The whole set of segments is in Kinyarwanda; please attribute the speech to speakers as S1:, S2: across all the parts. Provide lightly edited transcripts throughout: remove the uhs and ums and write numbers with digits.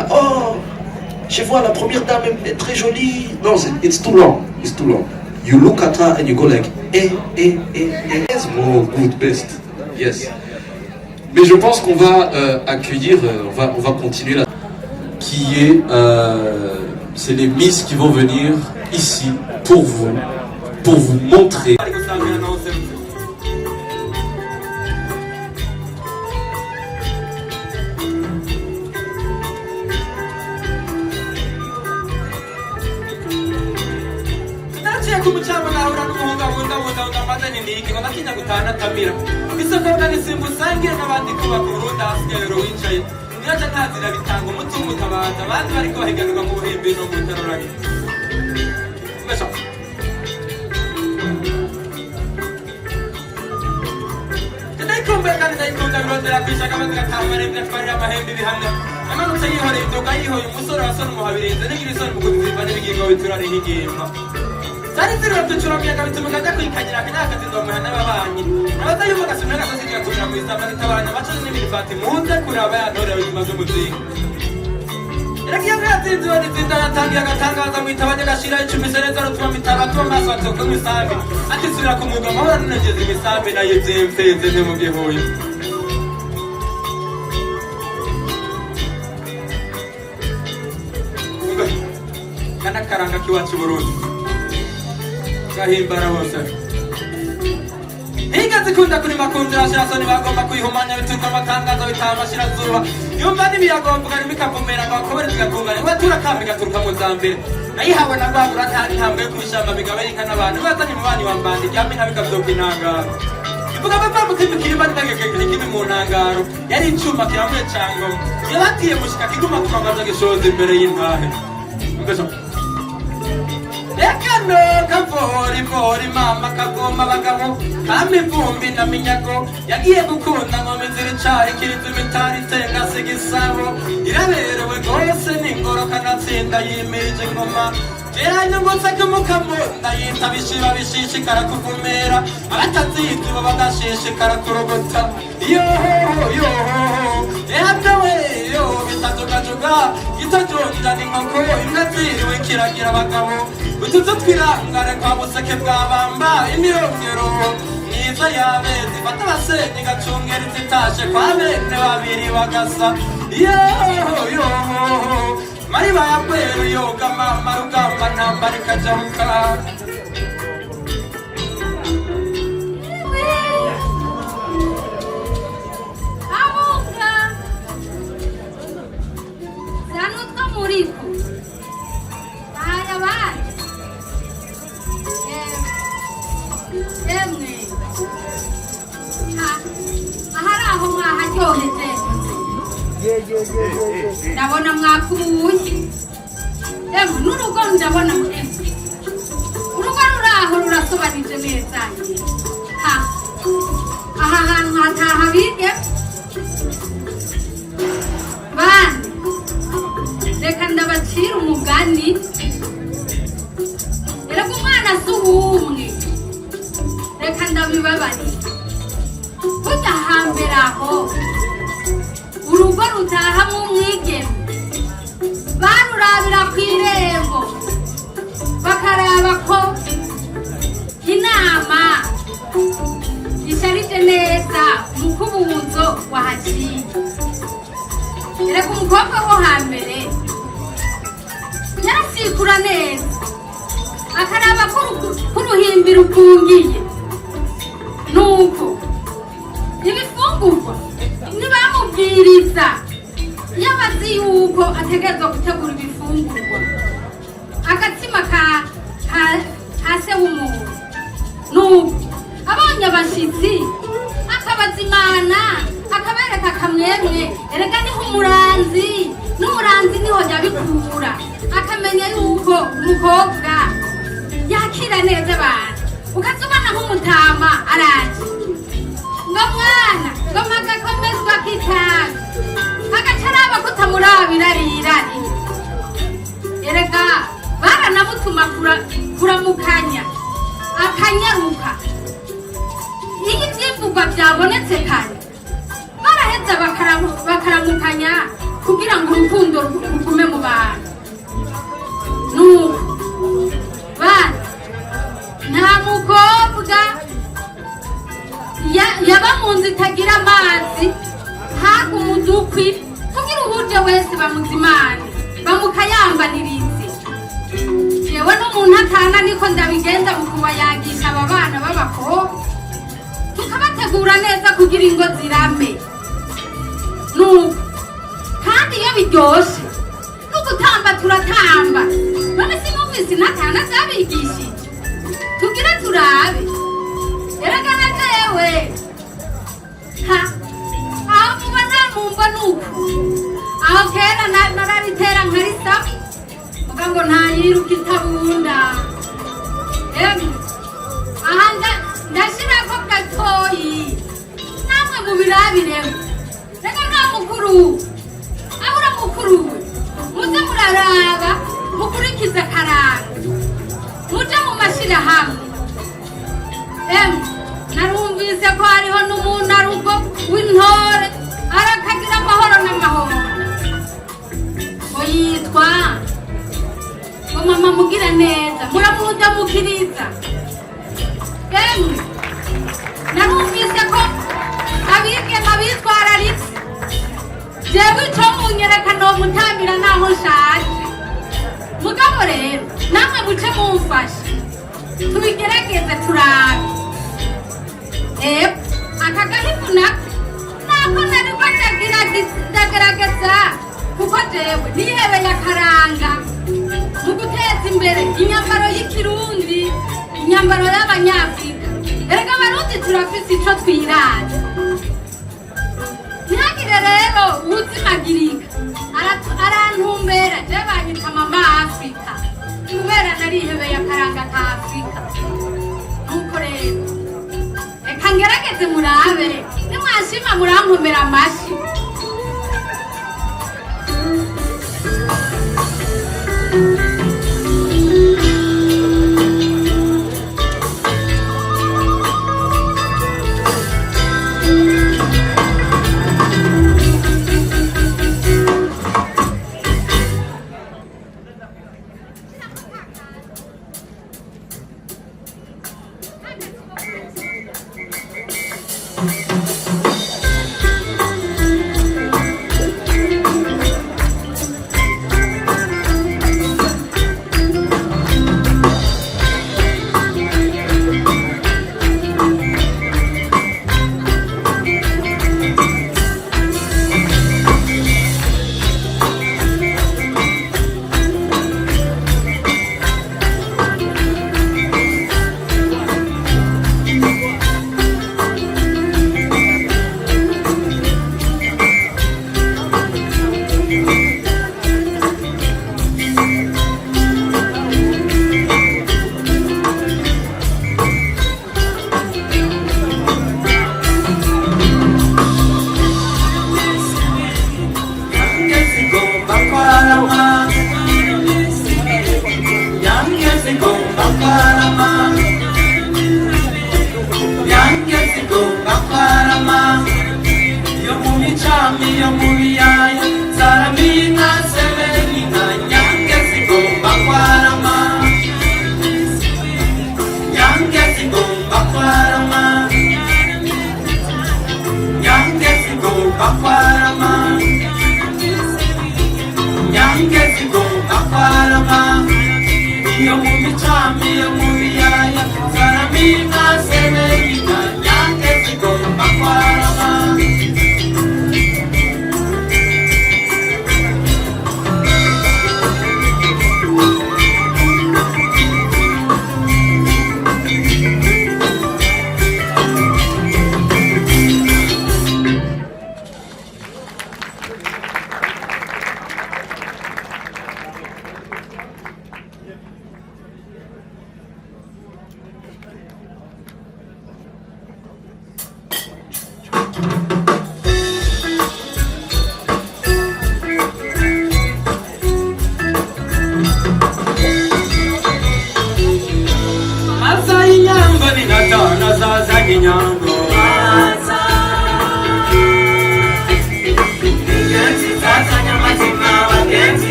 S1: là, oh, je vois la première dame est très jolie. Non, it's too long. It's too long. You look at her and you go like, yes, more good, best. Yes. Mais je pense qu'on va accueillir, on va continuer là. Qui est, c'est les Miss qui vont venir ici pour vous montrer. Karanga kiwacu Burundi gahimbara hose Higaze kunda kuri makundira shasoni bagomba kwihumanya bituka amatangazo bitamashira zuba yumva nibiyagomba ari mikavumera bakobere zigakungana watura kambi gaturuka mu Zambere nayihawe na babura ntari ntambwe kwishamba bigaberika nabantu bazanye mu bani wambandi ryame nabikavyoka intangaro ivuga bava mu kimikirima ndagekeke kimi mu ntangaro yari icuma kiramwe cango yabatiye mushika kiguma kumangaza gishoza imbere y'intahe mbeso Ekano kavori mama kagoma bagabo kamivumbi na minyago yagiye gukunda ngo miziri cari kiriza imitari tenga sigisabo iraberewe gose n'ingoro kanatsinda yimirije ngoma Jeranyungutse kumukamunda yitabishira bishishikara kuvumera abatazizi bo bagashishikara kurogota yoho ehatawe yo bitajogajoga itajonja n'inkoko imwaziriwe kiragira abagabo utuzo twirangare kwa buseke bwabamba imirongero myiza yabezi fata abasenyi gacungera izitashe kwa bene babiri bagasa yoho mari bayabweru yoga mama rugamba ntambara ikajabuka
S2: abuka zanutwa muriku Ayabari Emwe ahari aho mwaharyoheje ndabona mwakubuye emwe n'urugo ndabona urugo ruraho rurasobanije neza aha hantu hataha bige bane reka ndabacira umugani erega umwana si uwumwe reka ndabibabarira burya hambere aho urugo rutahamo umwigeme barurabira ku irembo bakaraba ko inama isharije neza umukubuzo wahaciye erega umukobwa wo hambere yarasikura neza akaraba k'uruhimbi rukungiye nuko ibifungurwa ntibamubwiriza iyo abazi yuko ategerezwa gutegura ibifungurwa agatsima ka se w'umuntu nuko abonye abashitsi akabazimana akabereka akamwemwe erega niho n'umuranzi niho yabikura akamenya yuko umukobwa yakira neza abantu ukazubona nk'umutama araje ngo mwana ngo magakomezwa kitaga agacaraba kutamurabira rirari erega baranamutuma kuramukanya akanyaruka iyo ivyimvugwa vyabonetse kare baraheza bakaramukanya ku kugira ngo urukundo rugume mu bantu. Nuko bana nta mukobwa yaba mu nzu itagira amazi haga umudukwi kugira uhuje wese bamuzimane bamukayambanirize. Yewe n'umuntu atana niko ndabigenza mu kubayagisha aba bana b'abakobwa tukabategura neza kugira ingo zirame. Nuko kandi iyo biryoshe no gutamba turatamba. None sinumvise natana zabigishije tugira turabe eragana jewe ha aho muba namumva nuko aho kera narabitera nkarisami muga ngo ntayiruka itabunda. Aha ndashirako gatoyi namwe mubirabiremo. Reka nta mukuru ahura mukuru muze muraraba mukurikiza akaranga muje mu mashirahamwe. Narumvise ko hariho n'umuntu arugo w'intore arakagira amahoro n'amahoro ngo yitwa ngo mama mugira neza muramuda mukiriza. Narumvise ko abigema bitwararitse jewe ico munyereka nomutambira naho nshaje. Mugabo rero namwe muce mumfashe tubigerageze turabe. Aka gahifu nako nariko ndagerageza kuko jewe nihebeye akaranga mu guteza imbere inyambaro y'ikirundi, inyambaro y'abanyafrika. Erega abarundi turafise ico twirata. Ntihagire rero uwuzimagirika arantumbera je banyita mama Afrika kubera narihebeye akaranga ka Afrika. Nuko rero reka ngerageze murabe nimwashima murankomera amashi.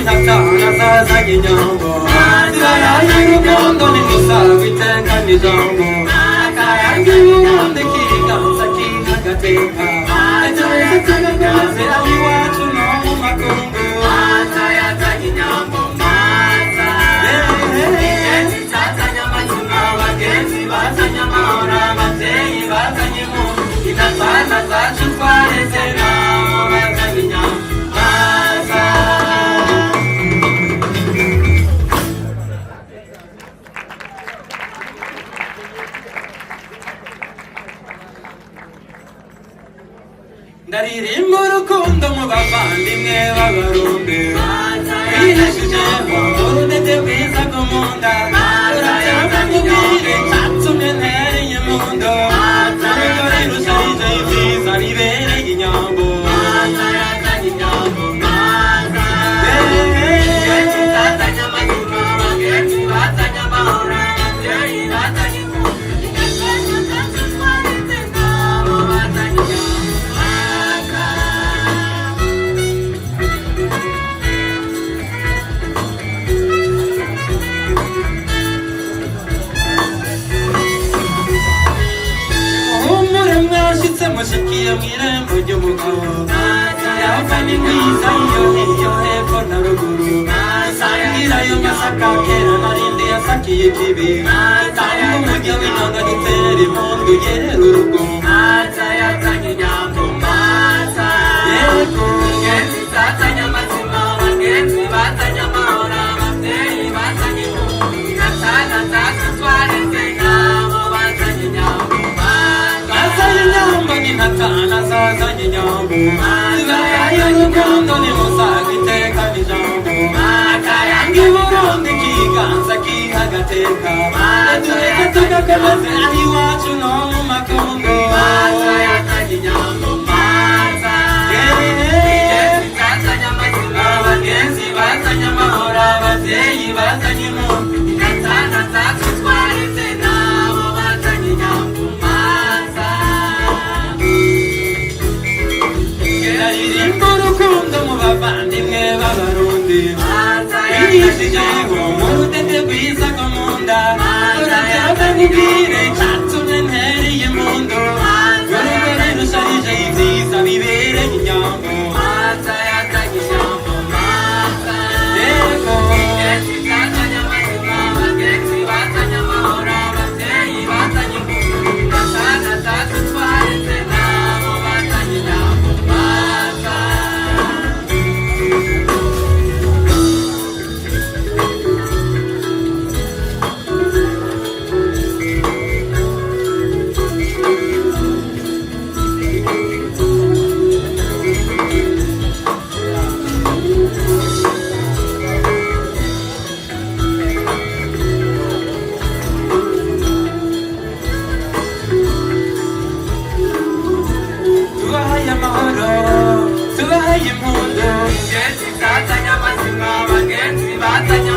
S1: ntatana zazanye inyambo zibaraye urukundo ntimusagwe iteka n'ijambo akayange ubundi kiganza kihagateka ejoze tugakoze aho iwacu no mu makungu yazanye inyambo maza ingenzi zazanye amazima abagenzi bazanye amahoro ababyeyi bazanye impundu intatana zacu twareze nabo bazanye inyambo maza. ndaririmba urukundo mu bavandimwe b'abarundi biheshejeho urudede rwiza rwo mu nda uracyava nkubwire cyatumye ntereye mu ndo urugori rusharije ibyiza ribereye inyambo yazanye inyambo maza zazanye amazina abagenzi bazanye amahoro ababyeyi bazanye impundu intatana zacu twareze nabo bazanye inyambo. mushikiye mw'irembo ry'umugabo yava ni mwiza iyo hepfo na ruguru sangira ayo masaka kera narindi yasakiye ikibi tanga umurya w'inanga dutera impundu yerera urugo yazanye inyambo maza yego ingenzi zazanye amazima abagenzi bazanye amahoro ababyeyi bazanye impundu intatana zacu twareze nabo bazanye inyambo zazanye inyambo n'intatana zazanye inyambo zibaraye urukundo ntimusagwe iteka n'ijambo akayange uburundi kiganza kihagateka tureke tugakomeze aho iwacu no mu makungu yazanye inyambo maza ingenzi zazanye amazina abagenzi bazanye amahoro ababyeyi bazanye impundu intatana zacu twareze nabo bazanye inyambo maza. ndaririmba urukundo mu bavandimwe b'abarundi biheshejeho urudede rwiza rwo mu nda uracyava nkubwire cyatumye ntereye mu ndo urugori rusharije ibyiza bibereye inyambo yazanye inyambo maza yego ingenzi zazanye amazina abagenzi bazanye amahoro ababyeyi bazanye impundu intatana zacu twareze nabo bazanye inyambo maza. tubahaye amahoro tubahaye impundu ingenzi zazanye amazima abagenzi bazanye